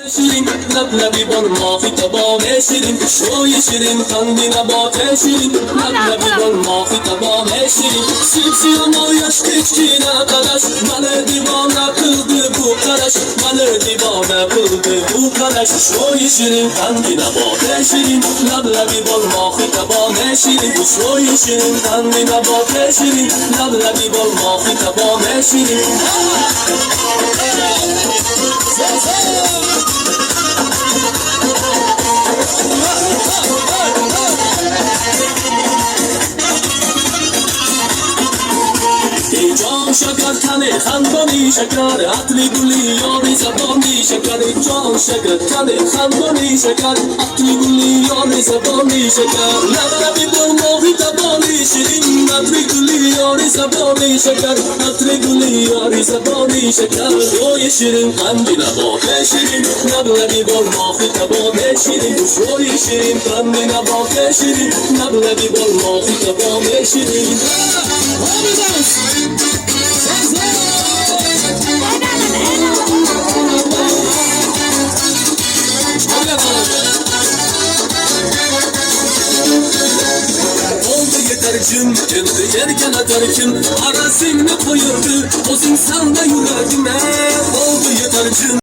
شیرین لبلبی بال ماهی تبام شیرین شوی شیرین خندی نبات شیرین لبلبی بال ماهی تبام شیرین سیبسیان yaş keçkine karaş bana divana kıldı bu karaş bana divana kıldı bu karaş şoy şirin khandi nabate şirin lablabi bol mahi tabane şirin şoy şirin khandi nabate şirin lablabi bol mahi tabane şirin جان شکر تنه خندانی شکر عطری گلی یاری زبانی شکر جان شکر تنه خندانی شکر عطری گلی یاری زبانی شکر لبلبی بال ماهی تبانی شیرین عطری گلی یاری زبانی شکر عطری گلی یاری زبانی شکر شوی شیرین خندی نبات شیرین لبلبی بال ماهی تبانی شیرین شوی شیرین خندی نبات شیرین لبلبی بال ماهی تبانی شیرین Yetercim, kendi yerken atarken arasını koyurdu o insanda yüreğime oldu yetercim.